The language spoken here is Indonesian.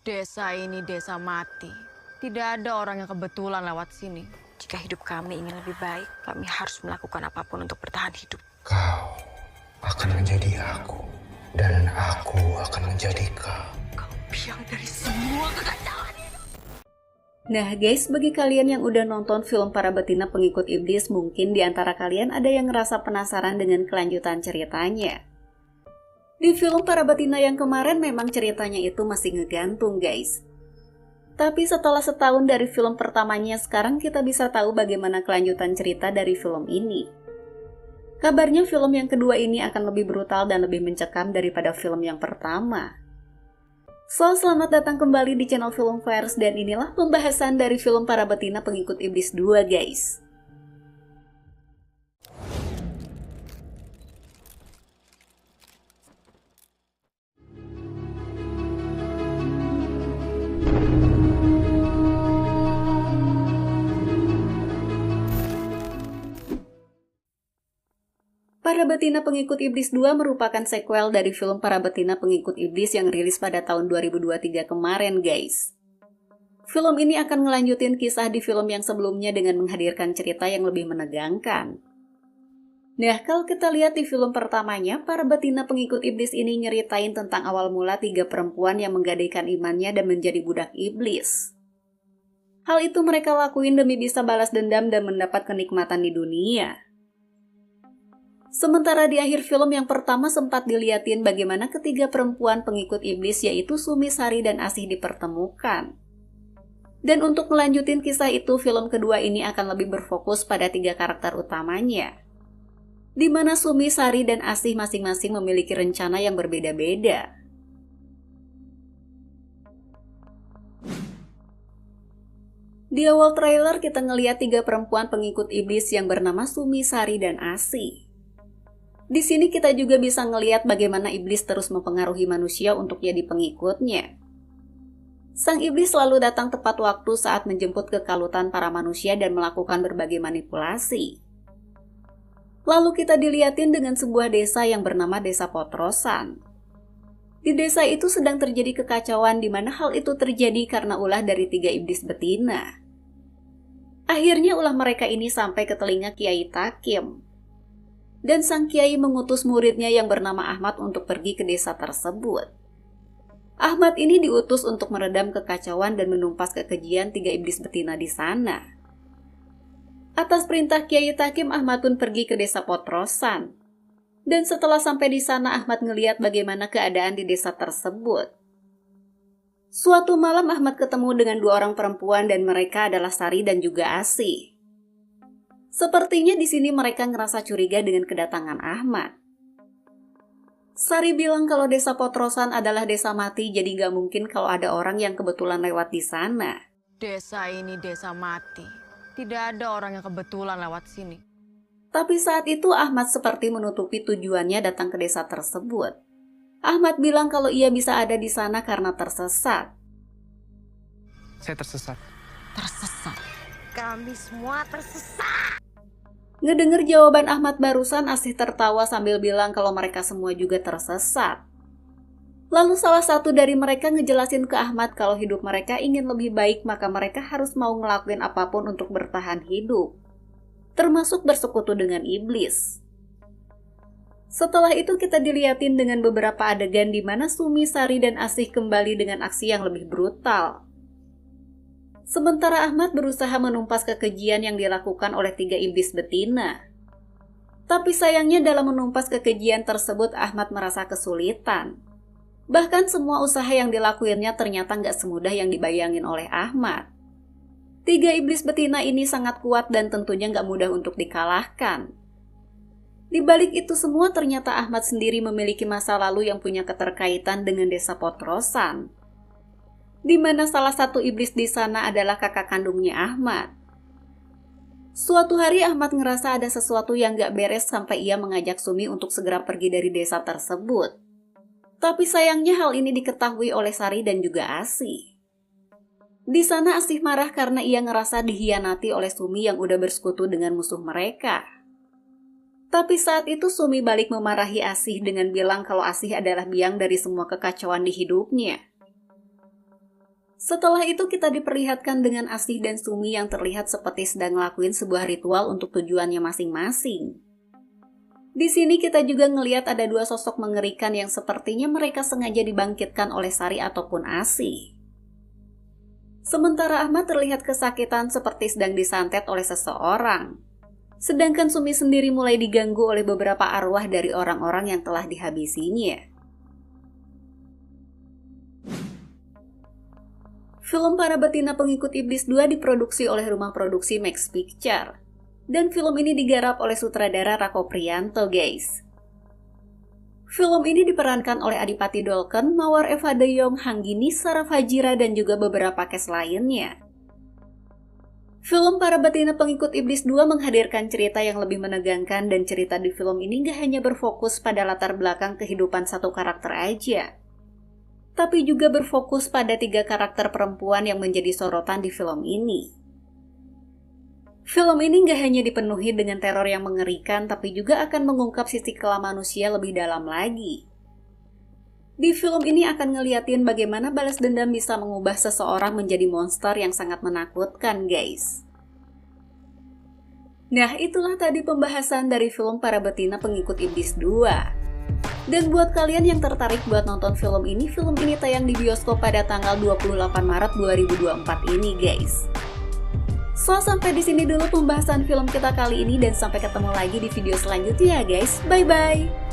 Desa ini desa mati. Tidak ada orang yang kebetulan lewat sini. Jika hidup kami ingin lebih baik, kami harus melakukan apapun untuk bertahan hidup. Kau akan menjadi aku, dan aku akan menjadi kau. Kau biang dari semua kekacauan. Nah guys, bagi kalian yang udah nonton film Para Betina Pengikut Iblis, mungkin di antara kalian ada yang ngerasa penasaran dengan kelanjutan ceritanya. Di film Para Betina yang kemarin memang ceritanya itu masih ngegantung guys. Tapi setelah setahun dari film pertamanya, sekarang kita bisa tahu bagaimana kelanjutan cerita dari film ini. Kabarnya film yang kedua ini akan lebih brutal dan lebih mencekam daripada film yang pertama. So, selamat datang kembali di channel Film Fires, dan inilah pembahasan dari film Para Betina Pengikut Iblis 2 guys. Para Betina Pengikut Iblis 2 merupakan sequel dari film Para Betina Pengikut Iblis yang rilis pada tahun 2023 kemarin guys. Film ini akan ngelanjutin kisah di film yang sebelumnya dengan menghadirkan cerita yang lebih menegangkan. Nah, kalau kita lihat di film pertamanya, Para Betina Pengikut Iblis ini nyeritain tentang awal mula 3 perempuan yang menggadaikan imannya dan menjadi budak iblis. Hal itu mereka lakuin demi bisa balas dendam dan mendapat kenikmatan di dunia. Sementara di akhir film yang pertama sempat dilihatin bagaimana ketiga perempuan pengikut iblis yaitu Sumi, Sari, dan Asih dipertemukan. Dan untuk melanjutin kisah itu, film kedua ini akan lebih berfokus pada 3 karakter utamanya, di mana Sumi, Sari, dan Asih masing-masing memiliki rencana yang berbeda-beda. Di awal trailer kita ngeliat 3 perempuan pengikut iblis yang bernama Sumi, Sari, dan Asih. Di sini kita juga bisa ngeliat bagaimana iblis terus mempengaruhi manusia untuk jadi pengikutnya. Sang iblis selalu datang tepat waktu saat menjemput kekalutan para manusia dan melakukan berbagai manipulasi. Lalu kita dilihatin dengan sebuah desa yang bernama Desa Potrosan. Di desa itu sedang terjadi kekacauan, di mana hal itu terjadi karena ulah dari 3 iblis betina. Akhirnya ulah mereka ini sampai ke telinga Kiai Takim. Dan sang kiai mengutus muridnya yang bernama Ahmad untuk pergi ke desa tersebut. Ahmad ini diutus untuk meredam kekacauan dan menumpas kekejian 3 iblis betina di sana. Atas perintah Kiai Takim, Ahmad pun pergi ke desa Potrosan. Dan setelah sampai di sana, Ahmad ngeliat bagaimana keadaan di desa tersebut. Suatu malam Ahmad ketemu dengan 2 orang perempuan dan mereka adalah Sari dan juga Asih. Sepertinya di sini mereka ngerasa curiga dengan kedatangan Ahmad. Sari bilang kalau desa Potrosan adalah desa mati, jadi gak mungkin kalau ada orang yang kebetulan lewat di sana. Desa ini desa mati. Tidak ada orang yang kebetulan lewat sini. Tapi saat itu Ahmad seperti menutupi tujuannya datang ke desa tersebut. Ahmad bilang kalau ia bisa ada di sana karena tersesat. Saya tersesat. Tersesat. Kami semua tersesat. Ngedenger jawaban Ahmad barusan, Asih tertawa sambil bilang kalau mereka semua juga tersesat. Lalu salah satu dari mereka ngejelasin ke Ahmad kalau hidup mereka ingin lebih baik, maka mereka harus mau ngelakuin apapun untuk bertahan hidup, termasuk bersekutu dengan iblis. Setelah itu kita dilihatin dengan beberapa adegan di mana Sumi, Sari, dan Asih kembali dengan aksi yang lebih brutal. Sementara Ahmad berusaha menumpas kekejian yang dilakukan oleh 3 iblis betina. Tapi sayangnya dalam menumpas kekejian tersebut Ahmad merasa kesulitan. Bahkan semua usaha yang dilakuinnya ternyata nggak semudah yang dibayangin oleh Ahmad. 3 iblis betina ini sangat kuat dan tentunya nggak mudah untuk dikalahkan. Di balik itu semua ternyata Ahmad sendiri memiliki masa lalu yang punya keterkaitan dengan desa Potrosan, di mana salah satu iblis di sana adalah kakak kandungnya Ahmad. Suatu hari Ahmad ngerasa ada sesuatu yang gak beres sampai ia mengajak Sumi untuk segera pergi dari desa tersebut. Tapi sayangnya hal ini diketahui oleh Sari dan juga Asih. Di sana Asih marah karena ia ngerasa dihianati oleh Sumi yang udah bersekutu dengan musuh mereka. Tapi saat itu Sumi balik memarahi Asih dengan bilang kalau Asih adalah biang dari semua kekacauan di hidupnya. Setelah itu kita diperlihatkan dengan Asih dan Sumi yang terlihat seperti sedang ngelakuin sebuah ritual untuk tujuannya masing-masing. Di sini kita juga ngelihat ada dua sosok mengerikan yang sepertinya mereka sengaja dibangkitkan oleh Sari ataupun Asih. Sementara Ahmad terlihat kesakitan seperti sedang disantet oleh seseorang. Sedangkan Sumi sendiri mulai diganggu oleh beberapa arwah dari orang-orang yang telah dihabisinya. Film Para Betina Pengikut Iblis 2 diproduksi oleh rumah produksi Max Picture. Dan film ini digarap oleh sutradara Rako Priyanto, guys. Film ini diperankan oleh Adipati Dolken, Mawar Eva De Jong, Hanggini, Sarah Fajira, dan juga beberapa cast lainnya. Film Para Betina Pengikut Iblis 2 menghadirkan cerita yang lebih menegangkan dan cerita di film ini gak hanya berfokus pada latar belakang kehidupan satu karakter aja, tapi juga berfokus pada 3 karakter perempuan yang menjadi sorotan di film ini. Film ini gak hanya dipenuhi dengan teror yang mengerikan, tapi juga akan mengungkap sisi kelam manusia lebih dalam lagi. Di film ini akan ngeliatin bagaimana balas dendam bisa mengubah seseorang menjadi monster yang sangat menakutkan, guys. Nah, itulah tadi pembahasan dari film Para Betina Pengikut Iblis 2. Dan buat kalian yang tertarik buat nonton film ini tayang di bioskop pada tanggal 28 Maret 2024 ini, guys. So, sampai di sini dulu pembahasan film kita kali ini dan sampai ketemu lagi di video selanjutnya, guys. Bye-bye!